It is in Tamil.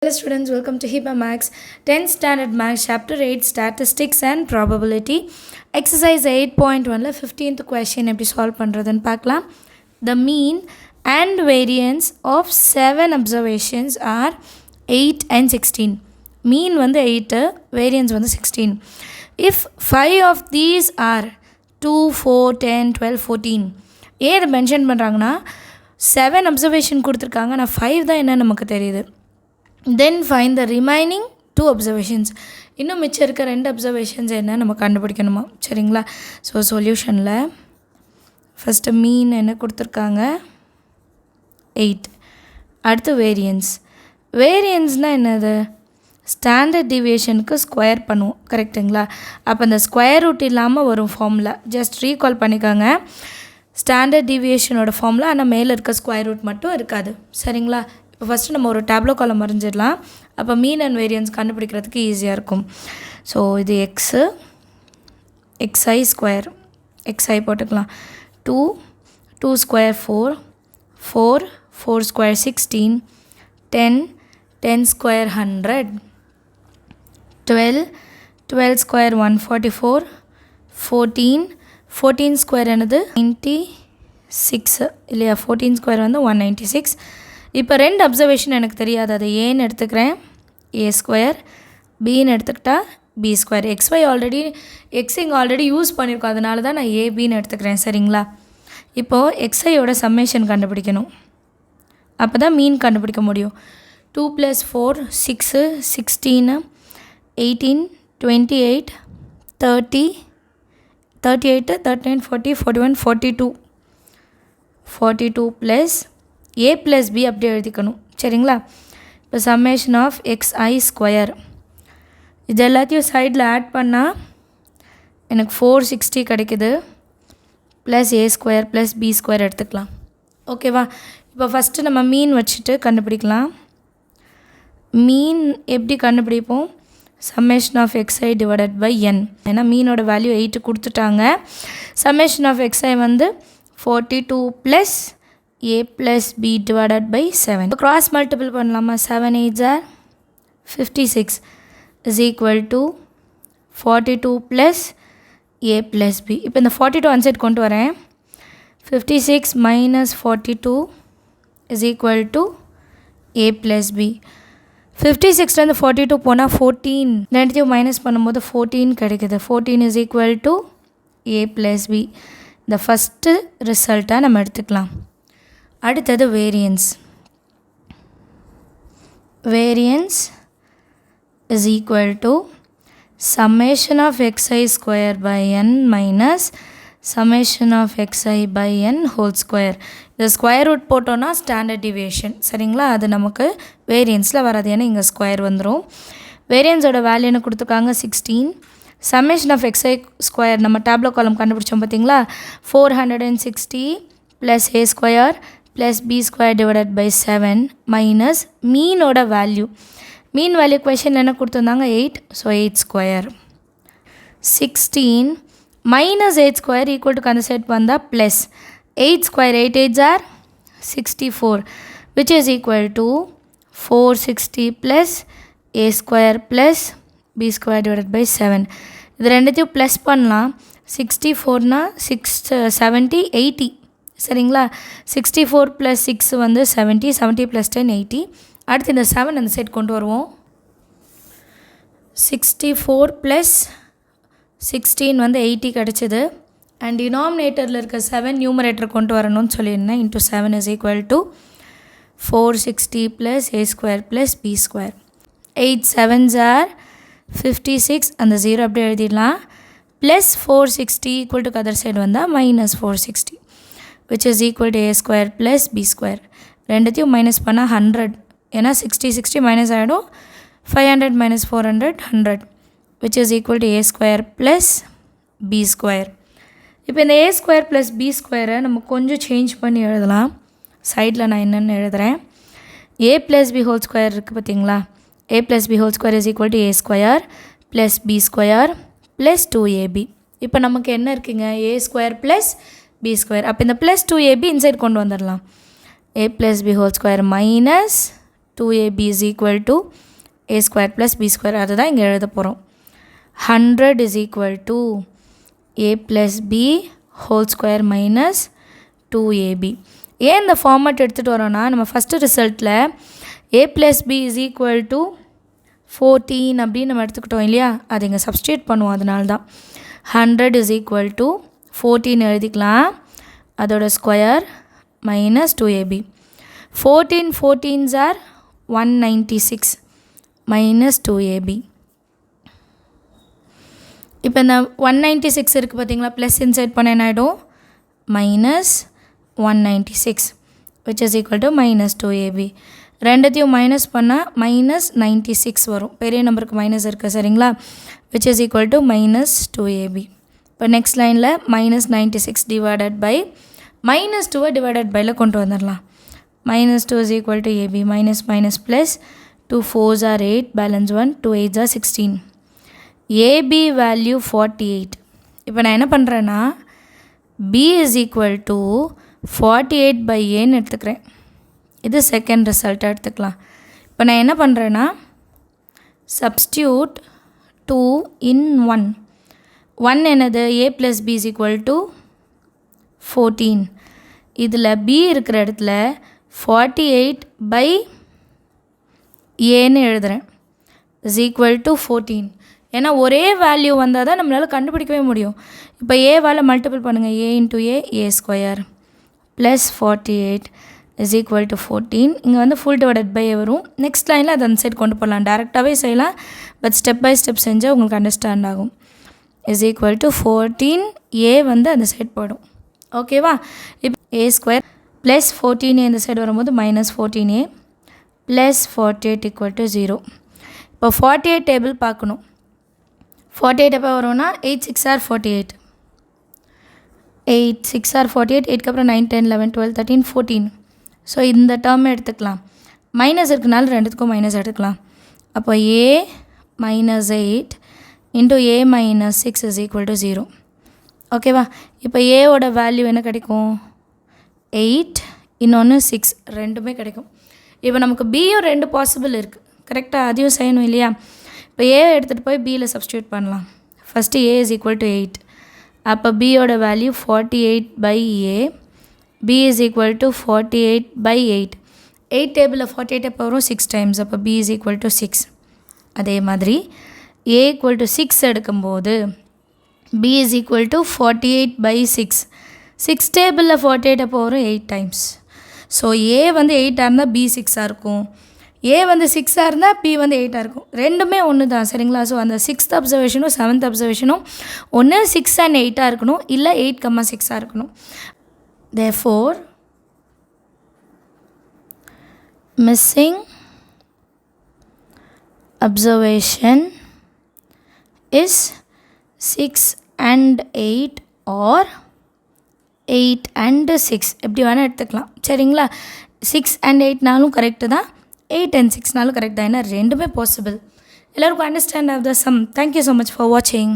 Hello students, welcome to Hiba Max 10th Standard Max Chapter 8 Statistics and Probability Exercise 8.1 15th question எப்படி solve பண்றதுன்னு பார்க்கலாம். The mean and variance of 7 observations are 8 and 16. Mean வந்து 8, variance வந்து 16. If 5 of these are 2, 4, 10, 12, 14 ஏது மென்ஷன் பண்ணுறாங்கன்னா 7 observation கொடுத்துருக்காங்க ஆனால் 5 தான் என்ன நமக்கு தெரியுது. Then find the remaining 2 observations. இன்னும் மிச்சம் இருக்க 2 observations என்ன நம்ம கண்டுபிடிக்கணுமா? சரிங்களா? ஸோ சொல்யூஷனில் ஃபஸ்ட்டு மீன் என்ன கொடுத்துருக்காங்க 8. அடுத்து வேரியன்ஸ். வேரியன்ஸ்னால் என்னது? ஸ்டாண்டர்ட் டிவியேஷனுக்கு ஸ்கொயர் பண்ணுவோம், கரெக்டுங்களா? அப்போ அந்த ஸ்கொயர் ரூட் இல்லாமல் வரும் ஃபார்முலா ஜஸ்ட் ரீகால் பண்ணிக்கோங்க. ஸ்டாண்டர்ட் டிவியேஷனோட ஃபார்முலா ஆனால் மேலே இருக்க ஸ்கொயர் ரூட் மட்டும் இருக்காது, சரிங்களா? இப்போ ஃபஸ்ட்டு நம்ம ஒரு டேப்லோ காலம் வரைஞ்சிடலாம். அப்போ மீன் அண்ட் வேரியன்ஸ் கண்டுபிடிக்கிறதுக்கு ஈஸியாக இருக்கும். ஸோ இது எக்ஸ்ஐ ஸ்கொயர், எக்ஸ்ஐ போட்டுக்கலாம். 2 square 4 square 16, 10 square 100, 12 square 144, 14 square என்னது 96 இல்லையா? 14 ஸ்கொயர் வந்து 196. இப்போ 2 அப்சர்வேஷன் எனக்கு தெரியாது, அதை ஏன்னு எடுத்துக்கிறேன் ஏ ஸ்கொயர், பின்னு எடுத்துக்கிட்டா பி ஸ்கொயர். எக்ஸ்ஒய் ஆல்ரெடி இங்கே ஆல்ரெடி யூஸ் பண்ணியிருக்கோம், அதனால தான் நான் ஏபின்னு எடுத்துக்கிறேன், சரிங்களா? இப்போது எக்ஸ்ஐயோட சம்மேஷன் கண்டுபிடிக்கணும், அப்போ தான் மீன் கண்டுபிடிக்க முடியும். 2 + 4 6, 16 18 28 30 38 39 40 41 42 ப்ளஸ் ஏ ப்ளஸ் பி அப்படியே எழுதிக்கணும், சரிங்களா? இப்போ சம்மேஷன் ஆஃப் எக்ஸ்ஐ ஸ்கொயர் இது எல்லாத்தையும் சைடில் ஆட் பண்ணால் எனக்கு 460 கிடைக்குது. Plus a square plus b square எடுத்துக்கலாம், ஓகேவா? இப்போ ஃபஸ்ட்டு நம்ம மீன் வச்சுட்டு கண்டுபிடிக்கலாம். மீன் எப்படி கண்டுபிடிப்போம்? Summation of XI divided by N. ஏன்னா மீனோட வேல்யூ 8 கொடுத்துட்டாங்க. சம்மேஷன் ஆஃப் எக்ஸ்ஐ வந்து 42 plus a plus b divided by 7. So cross multiple பண்ணலாமா? 7 8s are 56 is equal to 42 plus a plus b. இப்போ இந்த 42 அன்சைட் கொண்டு வரேன். 56 minus 42 is equal to a plus b. 56லேருந்து 42 போனால் 14, ரெண்டுத்தையும் மைனஸ் பண்ணும்போது 14 கிடைக்குது. 14 is equal to a plus b. இந்த ஃபஸ்ட்டு ரிசல்ட்டாக நம்ம எடுத்துக்கலாம். அடுத்தது variance. Variance is equal to summation of x i square by n minus summation of x i by n whole square. இந்த ஸ்கொயர் ரூட் போட்டோன்னா ஸ்டாண்டர்ட் டிவியேஷன், சரிங்களா? அது நமக்கு வேரியன்ஸில் வராது, ஏன்னா இங்கே ஸ்கொயர் வந்துடும். வேரியன்ஸோட வேல்யூன்னு கொடுத்துருக்காங்க 16. சம்மேஷன் ஆஃப் எக்ஸ்ஐ ஸ்கொயர் நம்ம டேப்லோ காலம் கண்டுபிடிச்சோம் பார்த்தீங்களா? 460 plus a square plus b square divided by 7 minus மீனோட வேல்யூ. மீன் வேல்யூ கொஷனில் என்ன கொடுத்துருந்தாங்க 8, so 8 square 16 minus 8 square equal to அந்த சைட் வந்தால் plus 8 square 8 8s are 64 which is equal to 460 plus a square plus b square divided by 7. இது ரெண்டுத்தையும் ப்ளஸ் பண்ணலாம். 64னா 70 80, சரிங்களா? 64 + 6 வந்து 70, 70 + 10 80. அடுத்து இந்த 7 அந்த சைட் கொண்டு வருவோம். 64 + 16 வந்து 80 கிடச்சிது. அண்ட் டினாமினேட்டரில் இருக்க 7 நியூமரேட்டர் கொண்டு வரணும்னு சொல்லியிருந்தேன். Into 7 is equal to 460 plus a square plus b square. 8 7s are 56, அந்த 0 அப்படியே எழுதிடலாம். Plus 460 equal to other side வந்தால் minus 460 which is equal to a square plus b square. ரெண்டுத்தையும் மைனஸ் பண்ணால் 100, ஏன்னா 60 மைனஸ் ஆகிடும். 500 minus 400 100 which is equal to a square plus b square. இப்போ இந்த a square plus b square நம்ம கொஞ்சம் சேஞ்ச் பண்ணி எழுதலாம். சைடில் நான் என்னென்னு எழுதுகிறேன். a plus b whole square இருக்குது பார்த்தீங்களா? a plus b whole square is equal to a square plus b square plus 2ab. இப்போ நமக்கு என்ன இருக்குங்க? a square plus b square. அப்போ இந்த ப்ளஸ் 2ab இன்சைட் கொண்டு வந்துடலாம். a plus b whole square minus 2ab is equal to a square plus b square. அதுதான் இங்கே எழுத போகிறோம். 100 is equal to a plus b whole square minus 2ab. ஏன் இந்த ஃபார்மேட் எடுத்துகிட்டு வரோன்னா, நம்ம first ரிசல்ட்டில் a plus b is equal to 14 அப்படின்னு நம்ம எடுத்துக்கிட்டோம் இல்லையா, அது இங்கே சப்ஸ்டியூட் பண்ணுவோம். அதனால தான் 100 is equal to 14 எழுதிக்கலாம், அதோட square minus 2ab. 14 14s are 196 minus 2ab. இப்போ இந்த 196 இருக்குது பார்த்தீங்களா, ப்ளஸ் இன்சைட் பண்ண என்ன ஆகிடும், minus 196 which is equal to minus 2ab. ரெண்டுத்தையும் மைனஸ் பண்ணால் மைனஸ் 96 வரும். பெரிய நம்பருக்கு மைனஸ் இருக்குது சரிங்களா, which is equal to minus 2ab. இப்போ நெக்ஸ்ட் லைனில் minus 96 divided by minus 2 divided பையில் கொண்டு வந்துடலாம். minus 2 is equal to ab, minus minus plus 2 4s are 8, balance 1, 2 8s are 16. ab value 48. இப்போ நான் என்ன பண்ணுறேன்னா, b is equal to 48 by aன்னு எடுத்துக்கிறேன். இது செகண்ட் ரிசல்ட் எடுத்துக்கலாம். இப்போ நான் என்ன பண்ணுறேன்னா, சப்ஸ்டியூட் 2 in 1. 1 என்னது, a plus b is equal to 14. இதில் b இருக்கிற இடத்துல 48 by aன்னு எழுதுகிறேன், is equal to 14. ஏன்னா ஒரே வேல்யூ வந்தால் தான் நம்மளால் கண்டுபிடிக்கவே முடியும். இப்போ ஏவால் மல்டிபிள் பண்ணுங்கள், a into a square plus 48 is equal to 14. இங்கே வந்து ஃபுல் டிவைடட் பை வரும். நெக்ஸ்ட் லைனில் அது அந்த சைட் கொண்டு போகலாம், டேரெக்டாகவே செய்யலாம், பட் ஸ்டெப் பை ஸ்டெப் செஞ்சால் உங்களுக்கு அண்டர்ஸ்டாண்ட் ஆகும். is equal to 14, a வந்து அந்த சைட் போயிடும். ஓகேவா, இப்போ a ஸ்கொயர் ப்ளஸ் 14a இந்த சைடு வரும்போது minus 14a plus 48 equal to 0. இப்போ 48 டேபிள் பார்க்கணும். 48 எப்போ வரும்னா 8 6 are 48, 8 6 are 48, 8க்கு அப்புறம் 9 10 11 12 13 14. ஸோ இந்த டேர்ம் எடுத்துக்கலாம். மைனஸ் இருக்குனால ரெண்டுத்துக்கும் மைனஸ் எடுத்துக்கலாம். அப்போ a minus 8 into a minus 6 is equal to 0. ஓகேவா, இப்போ ஏவோட வேல்யூ என்ன கிடைக்கும், 8 இன்னொன்று 6 ரெண்டுமே கிடைக்கும். இப்போ நமக்கு பியும் 2 பாசிபிள் இருக்குது கரெக்டாக, அதையும் செய்யணும் இல்லையா. இப்போ ஏ எடுத்துகிட்டு போய் பியில் சப்ஸ்டியூட் பண்ணலாம். First a is equal to 8, அப்போ பியோட value 48 by a, b is equal to 48 by 8. 8 டேபிளில் 48 எப்போ வரும், 6 times, அப்போ b is equal to 6. அதே மாதிரி a equal to 6 எடுக்கும்போது b is equal to 48 by 6. 6 டேபிளில் 48 எப்போ வரும், 8 times. ஸோ a வந்து 8ஆக இருந்தால் b 6ஆக இருக்கும், a வந்து 6ஆக இருந்தால் b வந்து 8ஆக இருக்கும். ரெண்டுமே ஒன்று தான் சரிங்களா. ஸோ அந்த 6th அப்சர்வேஷனும் 7th அப்சர்வேஷனும் ஒன்று 6 and 8ஆக இருக்கணும், இல்லை 8, 6ஆக இருக்கணும். Therefore, missing observation is 6 and 8 or 8 and 6 எப்படி வேணால் எடுத்துக்கலாம் சரிங்களா. 6 and 8நாலும் கரெக்டு தான், 8 and 6நாலும் கரெக்ட் தான், ஏன்னா ரெண்டுமே பாசிபிள். எல்லோருக்கும் understand of the sum. Thank you so much for வாட்சிங்.